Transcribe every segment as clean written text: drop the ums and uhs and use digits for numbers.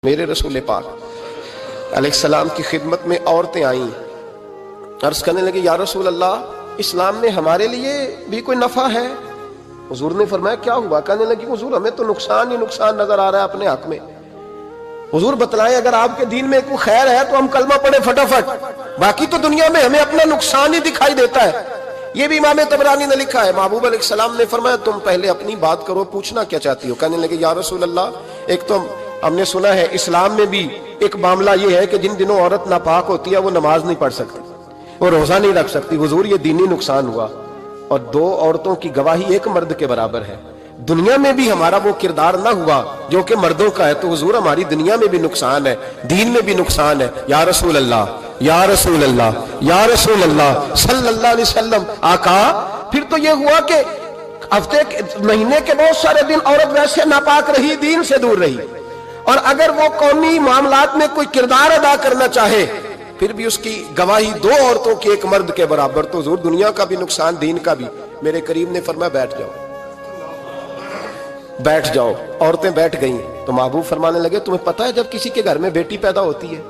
میرے رسول پاک علیہ السلام کی خدمت میں عورتیں آئیں، عرض کرنے لگے یا رسول اللہ اسلام میں ہمارے لیے بھی کوئی نفع ہے؟ حضور نے فرمایا کیا ہوا؟ کہنے لگی حضور ہمیں تو نقصان ہی نقصان نظر آ رہا ہے اپنے حق میں۔ حضور بتلائیں اگر آپ کے دین میں کوئی خیر ہے تو ہم کلمہ پڑھیں فٹافٹ، باقی تو دنیا میں ہمیں اپنا نقصان ہی دکھائی دیتا ہے۔ یہ بھی امام طبرانی نے لکھا ہے، محبوب علیہ السلام نے فرمایا تم پہلے اپنی بات کرو، پوچھنا کیا چاہتی ہو؟ کہنے لگے یا رسول اللہ ایک تو ہم نے سنا ہے اسلام میں بھی ایک معاملہ یہ ہے کہ جن دنوں عورت ناپاک ہوتی ہے وہ نماز نہیں پڑھ سکتی، وہ روزہ نہیں رکھ سکتی۔ حضور یہ دینی نقصان ہوا، اور دو عورتوں کی گواہی ایک مرد کے برابر ہے۔ دنیا میں بھی ہمارا وہ کردار نہ ہوا جو کہ مردوں کا ہے، تو حضور ہماری دنیا میں بھی نقصان ہے، دین میں بھی نقصان ہے۔ یا رسول اللہ یا رسول اللہ یا رسول اللہ صلی اللہ علیہ وسلم۔ آقا پھر تو یہ ہوا کہ ہفتے مہینے کے بہت سارے دن عورت ویسے ناپاک رہی، دین سے دور رہی، اور اگر وہ قومی معاملات میں کوئی کردار ادا کرنا چاہے پھر بھی اس کی گواہی دو عورتوں کی ایک مرد کے برابر، تو حضور دنیا کا بھی نقصان دین کا بھی۔ میرے کریم نے فرمایا بیٹھ جاؤ بیٹھ جاؤ۔ عورتیں بیٹھ گئیں تو محبوب فرمانے لگے تمہیں پتہ ہے جب کسی کے گھر میں بیٹی پیدا ہوتی ہے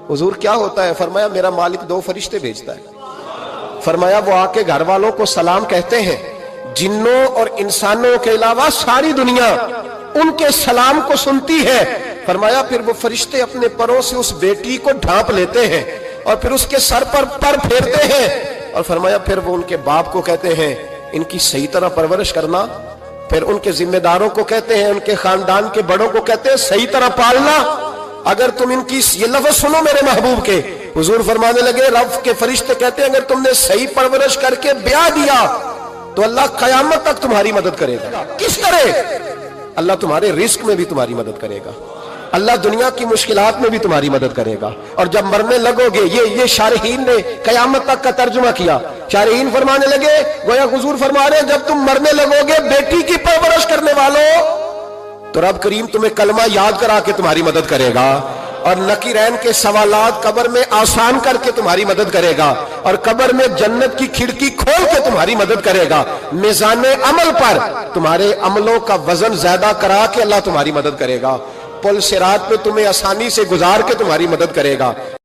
حضور کیا ہوتا ہے؟ فرمایا میرا مالک دو فرشتے بھیجتا ہے، فرمایا وہ آ کے گھر والوں کو سلام کہتے ہیں، جنوں اور انسانوں کے علاوہ ساری دنیا ان کے سلام کو سنتی ہے۔ فرمایا پھر وہ فرشتے اپنے پروں سے اس بیٹی کو ڈھانپ لیتے ہیں اور پھر اس کے سر پر پر پھیرتے ہیں، اور فرمایا پھر وہ ان کے باپ کو کہتے ہیں ان کی صحیح طرح پرورش کرنا، پھر ان کے ذمہ داروں کو کہتے ہیں، ان کے خاندان کے بڑوں کو کہتے ہیں صحیح طرح پالنا۔ اگر تم ان کی یہ لفظ سنو میرے محبوب کے، حضور فرمانے لگے رب کے فرشتے کہتے ہیں اگر تم نے صحیح پرورش کر کے بیاہ دیا تو اللہ قیامت تک تمہاری مدد کرے گا۔ کس طرح؟ اللہ تمہارے رزق میں بھی تمہاری مدد کرے گا، اللہ دنیا کی مشکلات میں بھی تمہاری مدد کرے گا، اور جب مرنے لگو گے یہ شارحین نے قیامت تک کا ترجمہ کیا۔ شارحین فرمانے لگے گویا حضور فرما رہے ہیں جب تم مرنے لگو گے بیٹی کی پرورش کرنے والوں تو رب کریم تمہیں کلمہ یاد کرا کے تمہاری مدد کرے گا، اور نکیرین کے سوالات قبر میں آسان کر کے تمہاری مدد کرے گا، اور قبر میں جنت کی کھڑکی کھول کے تمہاری مدد کرے گا، میزان عمل پر تمہارے عملوں کا وزن زیادہ کرا کے اللہ تمہاری مدد کرے گا، پل صراط پہ تمہیں آسانی سے گزار کے تمہاری مدد کرے گا۔